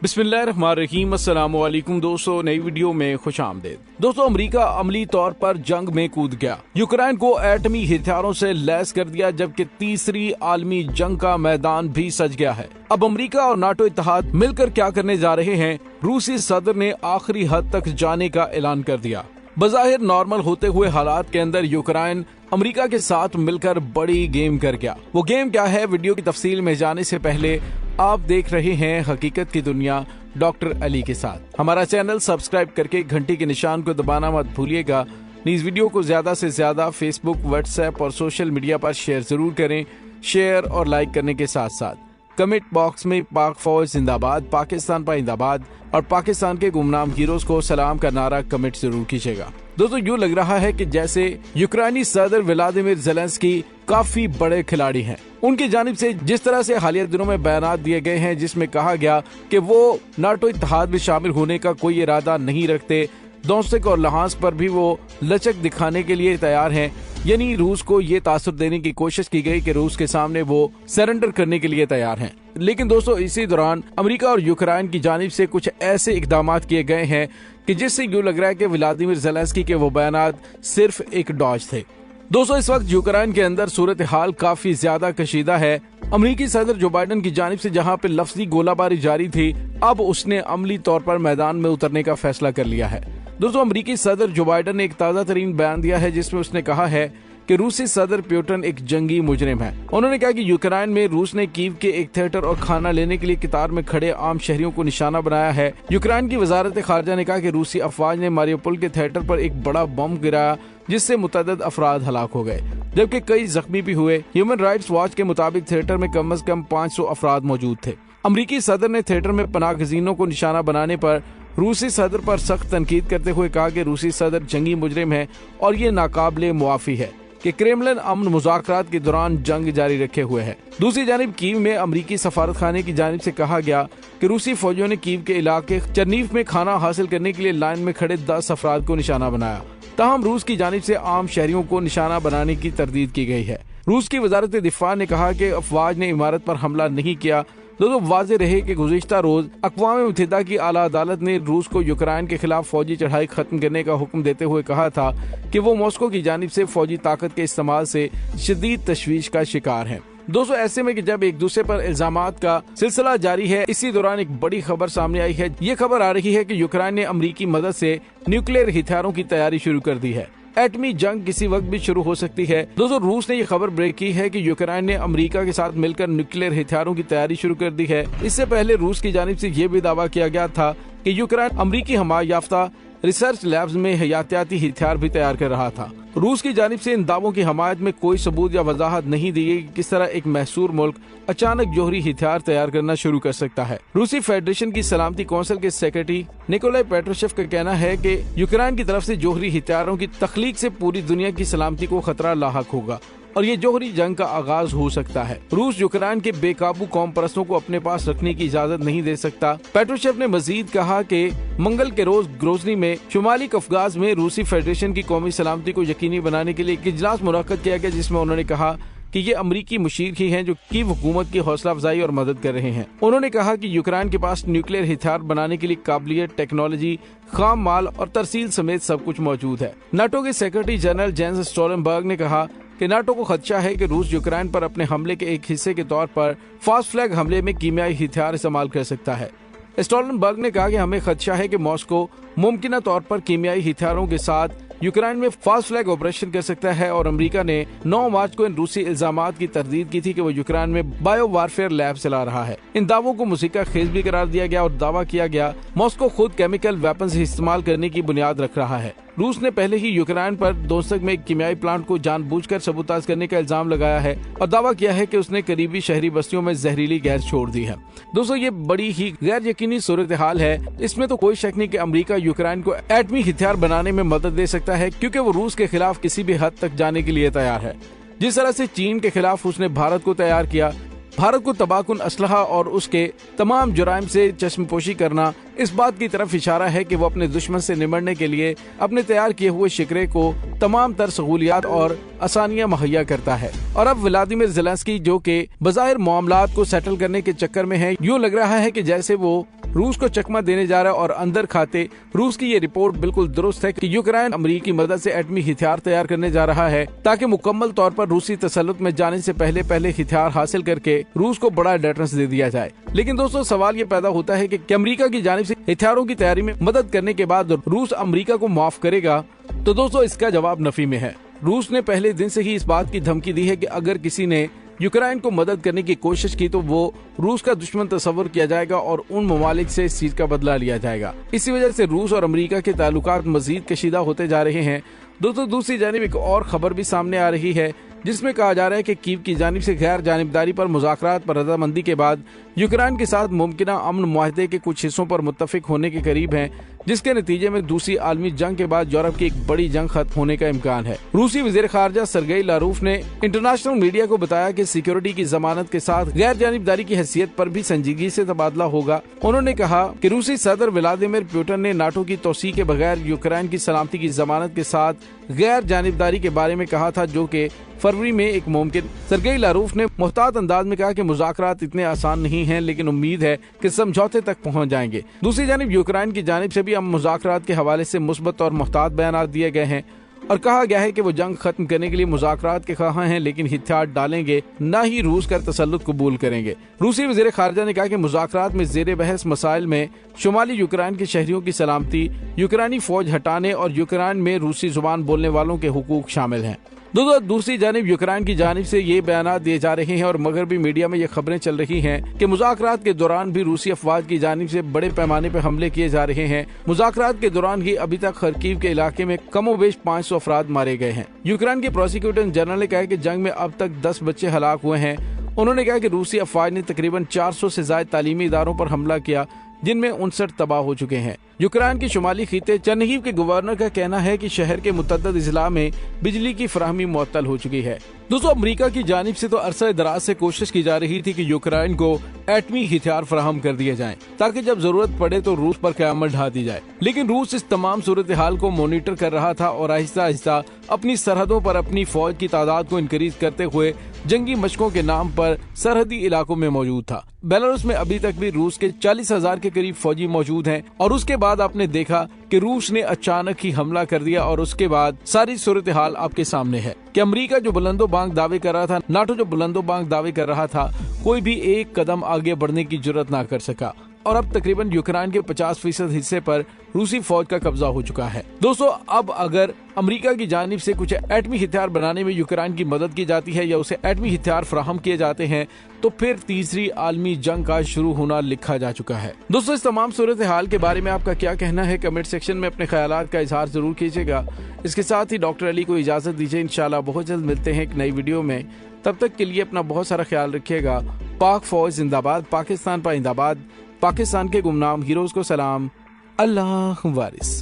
बिस्मिल्लाहिर्रहमानिर्रहीम। अस्सलाम वालेकुम दोस्तों, नई वीडियो में खुश आमदीद। दोस्तों, अमेरिका अमली तौर पर जंग में कूद गया, यूक्रेन को एटमी हथियारों से लैस कर दिया, जबकि तीसरी आलमी जंग का मैदान भी सज गया है। अब अमेरिका और नाटो इत्तेहाद मिलकर क्या करने जा रहे हैं? रूसी सदर ने आखिरी हद तक जाने का ऐलान कर दिया। बज़ाहिर नॉर्मल होते हुए हालात के अंदर यूक्रेन अमेरिका के साथ मिलकर बड़ी गेम कर गया। वो गेम क्या है, वीडियो की तफसील में जाने से पहले आप देख रहे हैं हकीकत की दुनिया डॉक्टर अली के साथ। हमारा चैनल सब्सक्राइब करके घंटी के निशान को दबाना मत भूलिएगा। इस वीडियो को ज्यादा से ज्यादा फेसबुक, व्हाट्सएप और सोशल मीडिया पर शेयर जरूर करें। शेयर और लाइक करने के साथ साथ कमेंट बॉक्स में पाक फौज जिंदाबाद, पाकिस्तान पाइंदाबाद और पाकिस्तान के गुमनाम हीरोज को सलाम का नारा कमेंट जरूर कीजिएगा। दोस्तों, यूँ लग रहा है कि जैसे यूक्रेनी सदर व्लादिमीर ज़ेलेंस्की काफी बड़े खिलाड़ी हैं। उनकी जानिब से जिस तरह से हालिया दिनों में बयानात दिए गए हैं, जिसमें कहा गया कि वो नाटो इत्तेहाद में शामिल होने का कोई इरादा नहीं रखते, दोस्तिक और लहाज पर भी वो लचक दिखाने के लिए तैयार हैं। यानी रूस को ये तासुर देने की कोशिश की गई कि रूस के सामने वो सरेंडर करने के लिए तैयार हैं। लेकिन दोस्तों, इसी दौरान अमेरिका और यूक्रेन की जानिब से कुछ ऐसे इकदाम किए गए हैं कि जिससे यूँ लग रहा है कि व्लादिमीर ज़ेलेंस्की के वो बयानात सिर्फ एक डॉज थे। दोस्तों, इस वक्त यूक्रेन के अंदर सूरत हाल काफी ज्यादा कशीदा है। अमेरिकी सदर जो बाइडन की जानिब से जहां पे लफ्जी गोलाबारी जारी थी, अब उसने अमली तौर पर मैदान में उतरने का फैसला कर लिया है। दोस्तों, अमेरिकी सदर जो बाइडन ने एक ताजा तरीन बयान दिया है, जिसमें उसने कहा है कि रूसी सदर पुतिन एक जंगी मुजरिम है। उन्होंने कहा कि यूक्रेन में रूस ने कीव के एक थिएटर और खाना लेने के लिए कतार में खड़े आम शहरियों को निशाना बनाया है। यूक्रेन की वजारत खारजा ने कहा कि रूसी अफवाज ने मारियोपोल के थिएटर पर एक बड़ा बम गिराया, जिससे मुतअद्दिद अफराद हलाक हो गए, जबकि कई जख्मी भी हुए। ह्यूमन राइट्स वॉच के मुताबिक थिएटर में कम से कम 500 अफराद मौजूद थे। अमरीकी सदर ने थिएटर में पनाह गजीनों को निशाना बनाने पर रूसी सदर पर सख्त तनकीद करते हुए कहा कि रूसी सदर जंगी मुजरिम है और ये नाकाबिले मुआफी है कि क्रेमलिन अमन मुज़ाकरात के दौरान जंग जारी रखे हुए है। दूसरी जानिब कीव में अमरीकी सफारत खाने की जानिब से कहा गया कि रूसी फौजियों ने कीव के इलाके चरनीफ में खाना हासिल करने के लिए लाइन में खड़े 10 अफराद को निशाना बनाया। ताहम रूस की जानिब से आम शहरियों को निशाना बनाने की तरदीद की गई है। रूस की वजारत दिफा ने कहा कि अफवाज ने इमारत पर हमला नहीं किया। दोस्तों, वाज़ेह रहे कि गुज़िश्ता रोज अक़वाम मुत्तहिदा की आला अदालत ने रूस को यूक्रेन के खिलाफ फौजी चढ़ाई खत्म करने का हुक्म देते हुए कहा था कि वो मॉस्को की जानिब से फौजी ताकत के इस्तेमाल से शदीद तशवीश का शिकार है। दोस्तों, ऐसे में कि जब एक दूसरे पर इल्जामात का सिलसिला जारी है, इसी दौरान एक बड़ी खबर सामने आई है। ये खबर आ रही है कि यूक्रेन ने अमरीकी मदद से न्यूक्लियर हथियारों की तैयारी शुरू कर दी है। एटमी जंग किसी वक्त भी शुरू हो सकती है। दोस्तों, रूस ने ये खबर ब्रेक की है कि यूक्रेन ने अमेरिका के साथ मिलकर न्यूक्लियर हथियारों की तैयारी शुरू कर दी है। इससे पहले रूस की जानिब से ये भी दावा किया गया था कि यूक्रेन अमेरिकी हमायत याफ्ता रिसर्च लैब्स में हयातियाती हथियार भी तैयार कर रहा था। रूस की जानिब से इन दावों की हमायत में कोई सबूत या वजाहत नहीं दी गई कि किस तरह एक महसूर मुल्क अचानक जोहरी हथियार तैयार करना शुरू कर सकता है। रूसी फेडरेशन की सलामती कौंसिल के सेक्रेटरी निकोलाई पेट्रोशेव का कहना है कि यूक्रेन की तरफ से जोहरी हथियारों की तख्लीक से पूरी दुनिया की सलामती को खतरा लाहक होगा और ये जोहरी जंग का आगाज हो सकता है। रूस यूक्रेन के बेकाबू कौम परस्तों को अपने पास रखने की इजाजत नहीं दे सकता। पेट्रोशेव ने मजीद कहा कि मंगल के रोज ग्रोजनी में शुमाली कफगाज में रूसी फेडरेशन की कौमी सलामती को यकीनी बनाने के लिए एक इजलास मुनक्कद किया गया, जिसमें उन्होंने कहा कि ये अमरीकी मुशीर ही हैं जो कीव हुकूमत की हौसला अफजाई और मदद कर रहे हैं। उन्होंने कहा कि यूक्रेन के पास न्यूक्लियर हथियार बनाने के लिए काबिलियत, टेक्नोलॉजी, खाम माल और तरसील समेत सब कुछ मौजूद है। नाटो के सेक्रेटरी जनरल जेंस स्टोलनबर्ग ने कहा कि नाटो को खदशा है कि रूस यूक्रेन पर अपने हमले के एक हिस्से के तौर पर फास्ट फ्लैग हमले में कीमियाई हथियार इस्तेमाल कर सकता है। स्टोलनबर्ग ने कहा कि हमें खदशा है कि मॉस्को मुमकिन तौर पर कीमियाई हथियारों के साथ यूक्रेन में फास्ट फ्लैग ऑपरेशन कर सकता है और अमेरिका ने 9 मार्च को इन रूसी इल्जामात की तरदीद की थी कि वो यूक्रेन में बायो वारफेयर लैब चला रहा है। इन दावों को मुसीका खेज भी करार दिया गया और दावा किया गया मॉस्को खुद केमिकल वेपन्स इस्तेमाल करने की बुनियाद रख रहा है। रूस ने पहले ही यूक्रेन पर दोस्तक में एक कीमियाई प्लांट को जानबूझकर सबूताज करने का इल्जाम लगाया है और दावा किया है कि उसने करीबी शहरी बस्तियों में जहरीली गैस छोड़ दी है। दोस्तों, ये बड़ी ही गैर यकीनी सूरत हाल है। इसमें तो कोई शक नहीं कि अमेरिका यूक्रेन को एटमी हथियार बनाने में मदद दे सकता है, क्योंकि वो रूस के खिलाफ किसी भी हद तक जाने के लिए तैयार है। जिस तरह से चीन के खिलाफ उसने भारत को तैयार किया, भारत को तबाहकुन असलहा और उसके तमाम जुराइम से चश्मपोशी करना इस बात की तरफ इशारा है कि वो अपने दुश्मन से निमटने के लिए अपने तैयार किए हुए शिकरे को तमाम तर सहूलियात और आसानियां मुहैया करता है। और अब व्लादिमीर ज़ेलेंस्की जो कि बज़ाहिर मामलात को सेटल करने के चक्कर में है, यूँ लग रहा है कि जैसे वो रूस को चकमा देने जा रहा है। और अंदर खाते रूस की ये रिपोर्ट बिल्कुल दुरुस्त है कि यूक्रेन अमेरिकी मदद से एटमी हथियार तैयार करने जा रहा है ताकि मुकम्मल तौर पर रूसी तसल्लुत में जाने से पहले हथियार हासिल करके रूस को बड़ा डेटरेंस दे दिया जाए। लेकिन दोस्तों सवाल ये पैदा होता है कि अमेरिका की जानिब से हथियारों की तैयारी में मदद करने के बाद रूस अमेरिका को माफ करेगा? तो दोस्तों इसका जवाब नफी में है। रूस ने पहले दिन से ही इस बात की धमकी दी है कि अगर किसी ने यूक्रेन को मदद करने की कोशिश की तो वो रूस का दुश्मन तस्वर किया जाएगा और उन ममालिक से इस चीज का बदला लिया जाएगा। इसी वजह से रूस और अमेरिका के ताल्लुकात मजीद कशीदा होते जा रहे हैं। दोस्तों दूसरी जानिब एक और खबर भी सामने आ रही है जिसमें कहा जा रहा है कि कीव की जानिब से गैर जानिबदारी पर मुज़ाकरात पर रजामंदी के बाद यूक्रेन के साथ मुमकिना अमन मुआहदे के कुछ हिस्सों पर मुत्तफिक होने के करीब हैं, जिसके नतीजे में दूसरी आलमी जंग के बाद यूरोप की एक बड़ी जंग खत्म होने का इम्कान है। रूसी वज़ीर ख़ारजा सरगेई लारूफ ने इंटरनेशनल मीडिया को बताया कि सिक्योरिटी की जमानत के साथ गैर जानिबदारी की हैसियत पर भी संजीदगी से तबादला होगा। उन्होंने कहा कि रूसी सदर व्लादिमीर पुतिन ने नाटो की तोसी के बगैर यूक्रेन की सलामती की जमानत के साथ गैर जानिबदारी के बारे में कहा था, जो कि फरवरी में एक मुमकिन। सरगेई लारूफ ने मुहतात अंदाज में कहा कि मुज़ाकरात इतने आसान नहीं हैं, लेकिन उम्मीद है कि समझौते तक पहुंच जाएंगे। दूसरी जानिब यूक्रेन की जानिब से भी अब मुज़ाकरात के हवाले से मुस्बत और मुहतात बयान दिए गए हैं और कहा गया है कि वो जंग खत्म करने के लिए मुज़ाकरात के ख्वाह हैं, लेकिन हथियार डालेंगे न ही रूस का तसल्लुत कबूल करेंगे। रूसी वज़ीर ख़ारजा ने कहा कि मुज़ाकरात में ज़ेर बहस मसाइल में शुमाली यूक्रेन के शहरियों की सलामती, यूक्रेनी फौज हटाने और यूक्रेन में रूसी जुबान बोलने वालों के हुकूक शामिल हैं। दूसरी जानिब यूक्रेन की जानिब से ये बयान दिए जा रहे हैं और मगरबी मीडिया में ये खबरें चल रही हैं कि मुज़ाकरात के दौरान भी रूसी अफवाज की जानिब से बड़े पैमाने पर हमले किए जा रहे हैं। मुज़ाकरात के दौरान ही अभी तक खरकीव के इलाके में कमोबेश 500 अफराद मारे गए हैं। यूक्रेन के प्रोसिक्यूटर जनरल ने कहा कि जंग में अब तक 10 बच्चे हलाक हुए हैं। उन्होंने कहा कि रूसी अफवाज ने तकरीबन 400 से ज्यादा तालीमी इदारों पर हमला किया, जिनमें 59 तबाह हो चुके हैं। यूक्रेन के शुमाली खीते चरनिहिव के गवर्नर का कहना है कि शहर के मुतअद्दिद इजला में बिजली की फराहमी मुअत्तल हो चुकी है। दोस्तों अमेरिका की जानिब से तो अरसा दराज से कोशिश की जा रही थी कि यूक्रेन को एटमी हथियार फराहम कर दिए जाएं, ताकि जब जरूरत पड़े तो रूस पर क़यामत ढा दी जाए। लेकिन रूस इस तमाम सूरत हाल को मॉनिटर कर रहा था और आहिस्ता आहिस्ता अपनी सरहदों पर अपनी फौज की तादाद को इंक्रीज करते हुए जंगी मशकों के नाम पर सरहदी इलाकों में मौजूद था। बेलारूस में अभी तक भी रूस के 40,000 के करीब फौजी मौजूद हैं और उसके बाद आपने देखा कि रूस ने अचानक ही हमला कर दिया और उसके बाद सारी सूरत हाल आपके सामने है कि अमेरिका जो बुलंदो बांग दावे कर रहा था, नाटो जो बुलंदो बांग दावे कर रहा था, कोई भी एक कदम आगे बढ़ने की जुर्रत ना कर सका और अब तकरीबन यूक्रेन के 50% हिस्से पर रूसी फौज का कब्जा हो चुका है। दोस्तों अब अगर अमेरिका की जानिब से कुछ एटमी हथियार बनाने में यूक्रेन की मदद की जाती है या उसे एटमी हथियार फराहम किए जाते हैं तो फिर तीसरी आलमी जंग का शुरू होना लिखा जा चुका है। दोस्तों इस तमाम सूरत हाल के बारे में आपका क्या कहना है, कमेंट सेक्शन में अपने ख्यालात का इजहार जरूर कीजिएगा। इसके साथ ही डॉक्टर अली को इजाजत दीजिए। इंशाल्लाह बहुत जल्द मिलते हैं एक नई वीडियो में। तब तक के लिए अपना बहुत सारा ख्याल रखिएगा। पाक फौज जिंदाबाद, पाकिस्तान पाइंदाबाद, पाकिस्तान के गुमनाम हीरोज को सलाम। अल्लाह वारिस।